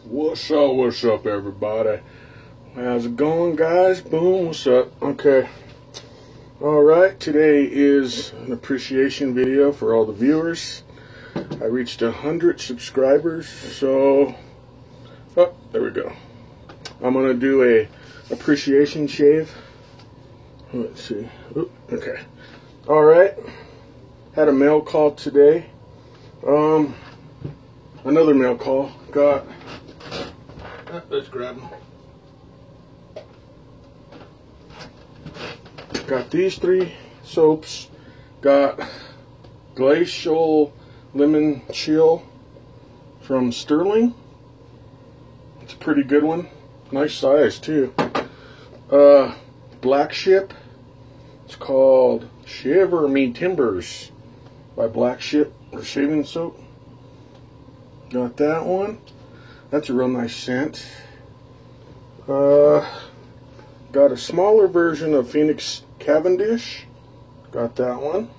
What's up, everybody? How's it going, guys? Boom, what's up? Okay. Alright, today is an appreciation video for all the viewers. I reached 100 subscribers, so... Oh, there we go. I'm going to do a appreciation shave. Let's see. Oop, okay. Alright. Had a mail call today. Another mail call. Let's grab them. Got these 3 soaps. Got Glacial Lemon Chill from Sterling. It's a pretty good one. Nice size too. Black Ship. It's called Shiver Me Timbers by Black Ship or shaving soap. Got that one. That's a real nice scent. Got a smaller version of Phoenix Cavendish. Got that one.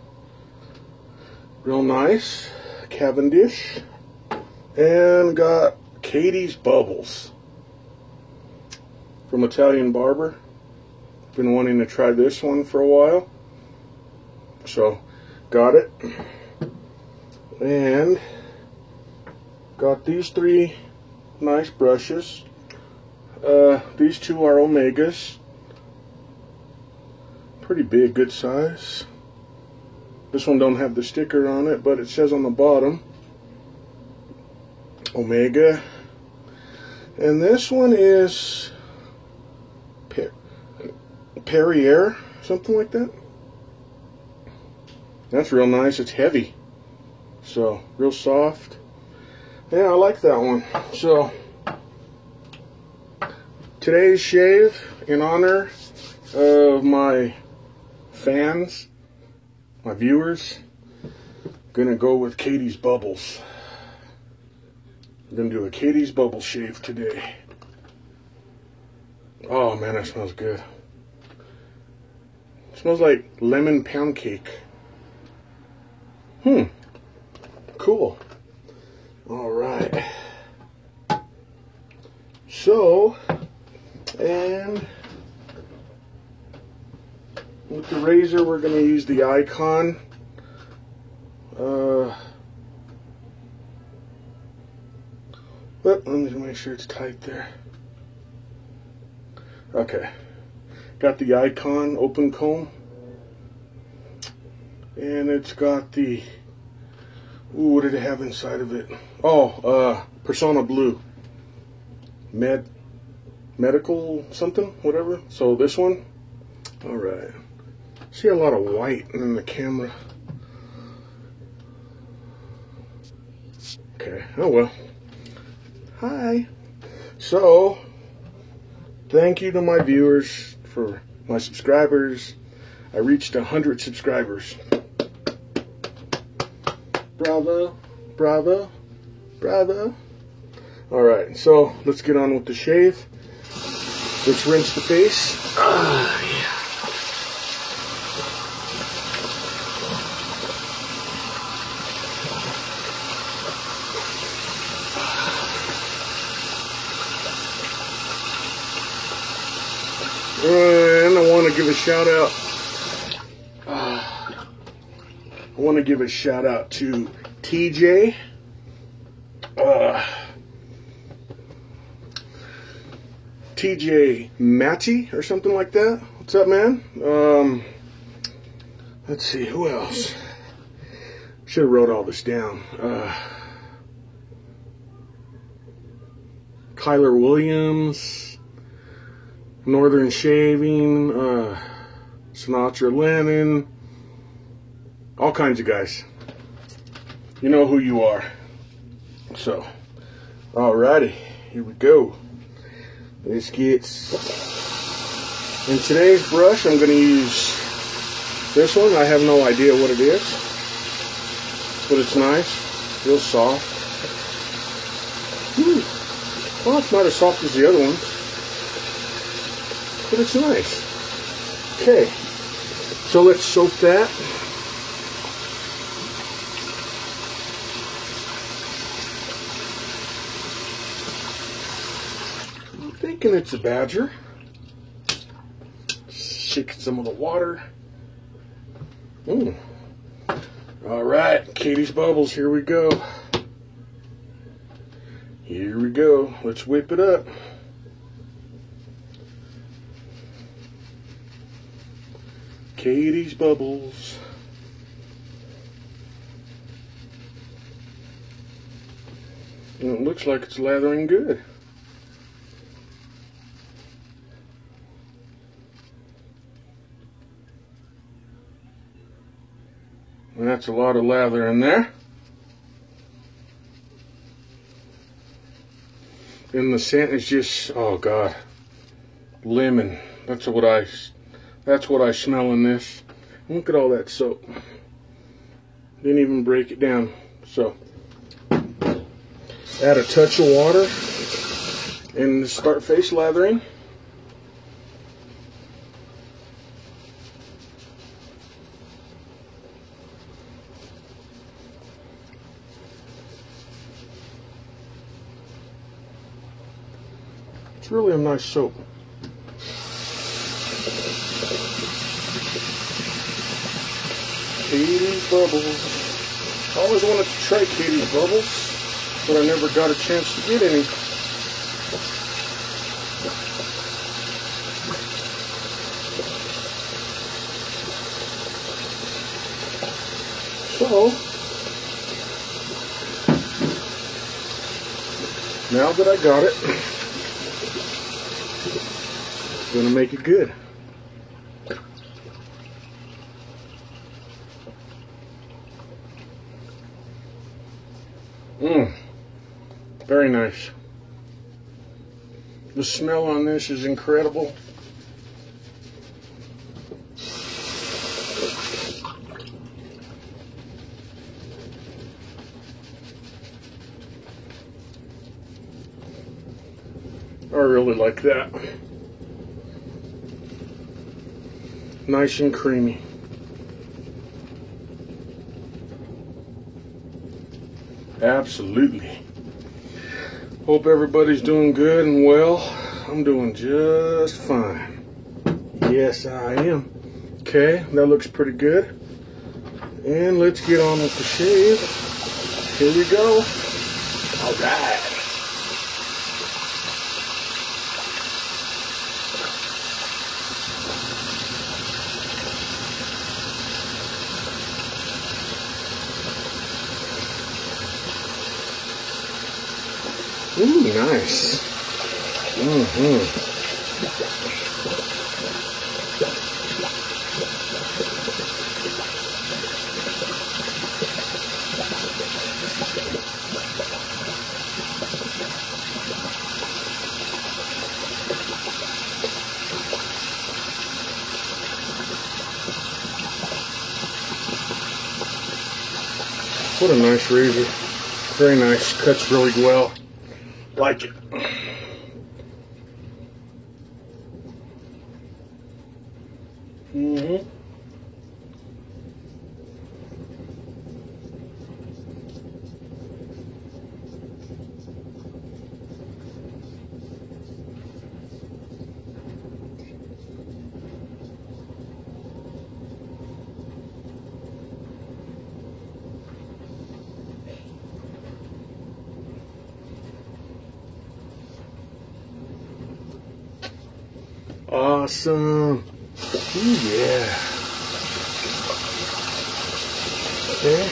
Real nice. Cavendish. And got Katie's Bubbles from Italian Barber. Been wanting to try this one for a while. So, got it. And got these 3 nice brushes. These 2 are Omegas. Pretty big, good size. This one don't have the sticker on it, but it says on the bottom Omega. And this one is Perrier, something like that. That's real nice. It's heavy, so real soft. Yeah, I like that one. So today's shave, in honor of my fans, my viewers, gonna go with Katie's Bubbles. I'm gonna do a Katie's Bubble shave today. Oh man, that smells good. It smells like lemon pound cake. Cool. Alright. So, and with the razor, we're going to use the Icon. But let me make sure it's tight there. Okay. Got the Icon open comb. And it's got the... Ooh, what did it have inside of it? Oh, Persona Blue. Medical something, whatever. So this one. Alright. See a lot of white in the camera. Okay, oh well. Hi. So, thank you to my viewers, for my subscribers. I reached 100 subscribers. Bravo, bravo, bravo. Alright, so let's get on with the shave. Let's rinse the face. Yeah. And I want to give a shout out. I want to give a shout out to TJ. TJ Matty or something like that. What's up, man? Let's see, who else? Should have wrote all this down. Kyler Williams, Northern Shaving, Sinatra Lennon, all kinds of guys. You know who you are. So, alrighty, here we go. This gets... In today's brush, I'm going to use this one. I have no idea what it is, but it's nice, real soft. Well, it's not as soft as the other ones, but it's nice. Okay, so let's soak that. Thinking it's a badger. Shaking some of the water. All right, Katie's Bubbles, here we go. Here we go. Let's whip it up. Katie's Bubbles. And it looks like it's lathering good. And that's a lot of lather in there. And the scent is just, oh God, lemon. That's what I smell in this. Look at all that soap. Didn't even break it down. So, add a touch of water and start face lathering. It's really a nice soap. Katie's Bubbles. I always wanted to try Katie's Bubbles, but I never got a chance to get any. So, now that I got it, I'm gonna make it good. Very nice. The smell on this is incredible. I really like that. Nice and creamy. Absolutely. Hope everybody's doing good and well. I'm doing just fine. Yes, I am. Okay, that looks pretty good. And let's get on with the shave. Here we go. All right. Ooh, nice. What a nice razor. Very nice. Cuts really well. Like it. Awesome. Ooh, yeah. Okay.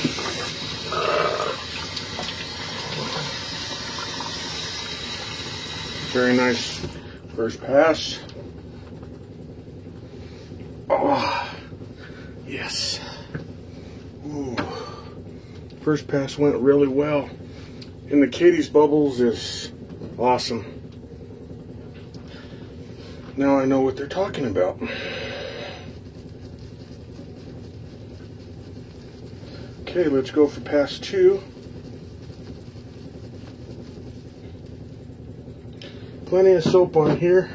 Very nice first pass. Oh, yes. Ooh. First pass went really well. And the Katie's Bubbles is awesome. Now I know what they're talking about. Okay, let's go for pass 2. Plenty of soap on here.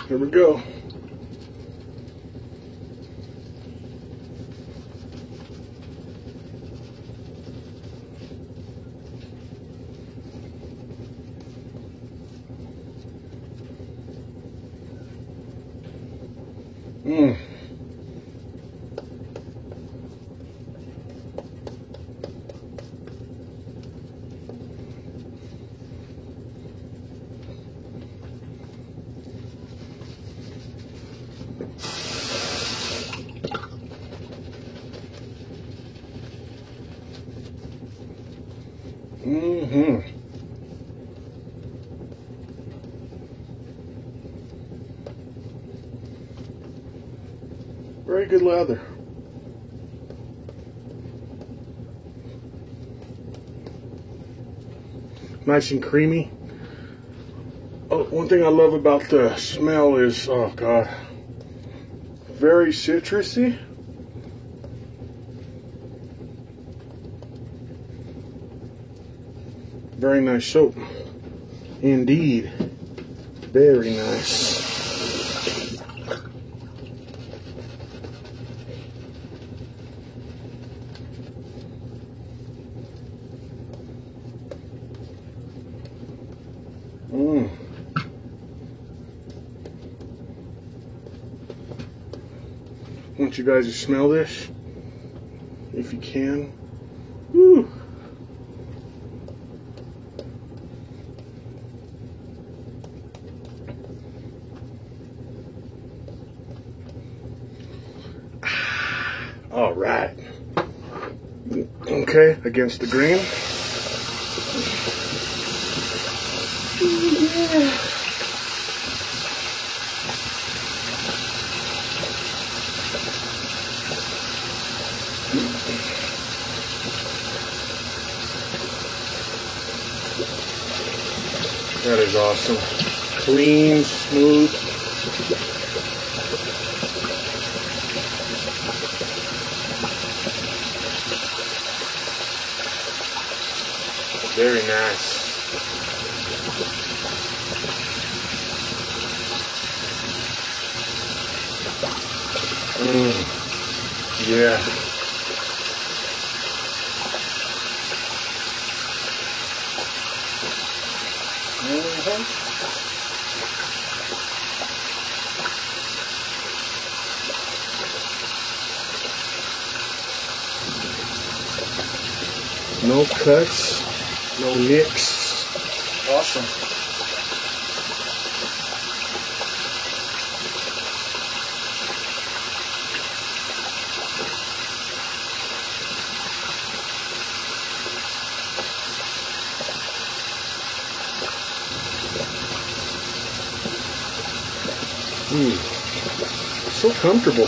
Here we go. Mmm. Mm-hmm. Very good leather. Nice and creamy. Oh, one thing I love about the smell is, oh God, very citrusy. Very nice soap. Indeed. Very nice. Mmm. I want you guys to smell this, if you can. Woo. All right. Okay, against the grain. Yeah. That is awesome. Clean, smooth. Very nice. Yeah. No cuts, no nicks. Awesome. So comfortable.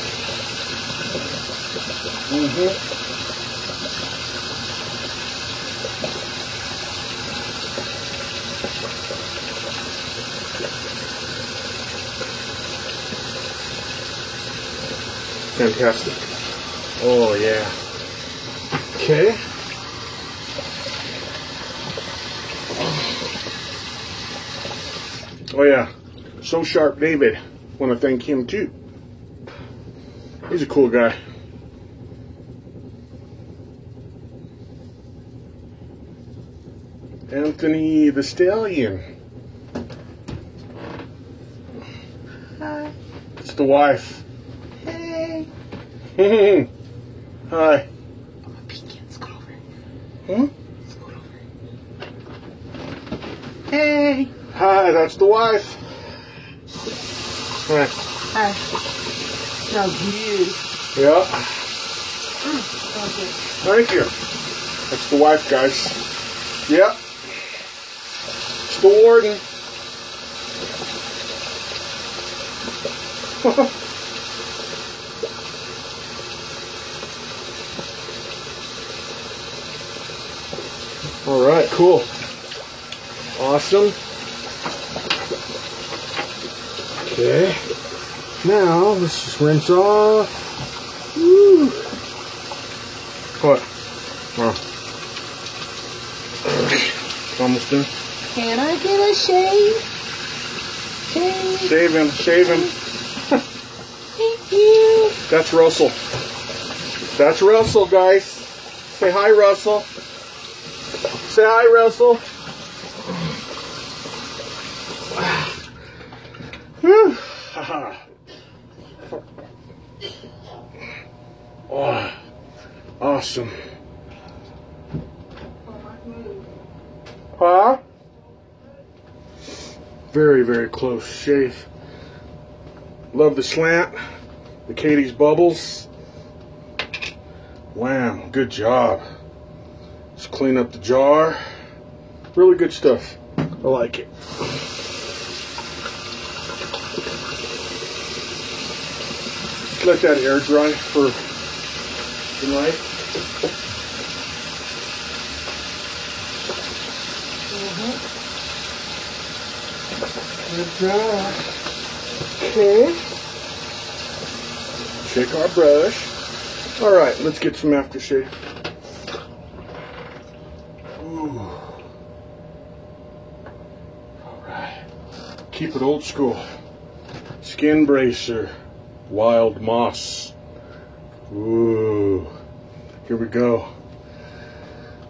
Fantastic. Oh yeah. Okay. Oh yeah. So Sharp David. Want to thank him too. He's a cool guy. Anthony the Stallion. Hi. It's the wife. Hey. Hi. I'm a peeking. Let's go over. Let's go over. Hey. Hi, that's the wife. Hi. Hi. Smells good. Yeah. Smells good. Thank you. That's the wife, guys. Yep. It's the warden. All right, cool. Awesome. Okay. Now, let's just rinse off. Woo. What? Oh. Almost done. Can I get a shave? Shave. Shave him, shave him. Thank you. That's Russell. That's Russell, guys. Say hi, Russell. Say hi, Russell. Whew. Oh, awesome. Huh? Very, very close shave. Love the slant. The Katie's bubbles. Wham, good job. Let's clean up the jar. Really good stuff. I like it. Let that air dry for tonight. Good job. Okay. Shake our brush. All right, let's get some aftershave. Ooh. All right. Keep it old school. Skin bracer. Wild moss. Ooh. Here we go.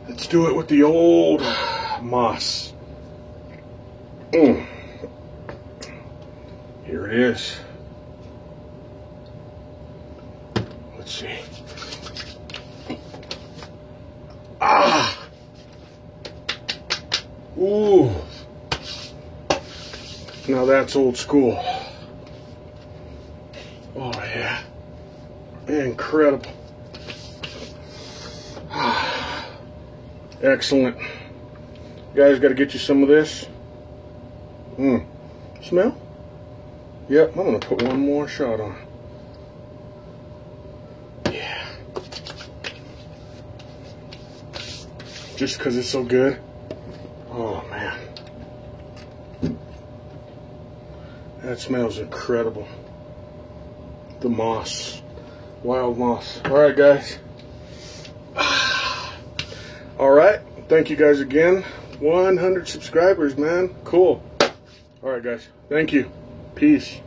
Let's do it with the old moss. Here it is. Let's see. Ah! Ooh. Now that's old school. Oh yeah. Incredible. Excellent. Guys, got to get you some of this. Smell? Yep, I'm going to put one more shot on. Yeah. Just because it's so good. Oh, man. That smells incredible. The moss. Wild moss. All right, guys. All right. Thank you guys again. 100 subscribers, man. Cool. All right, guys. Thank you. Peace.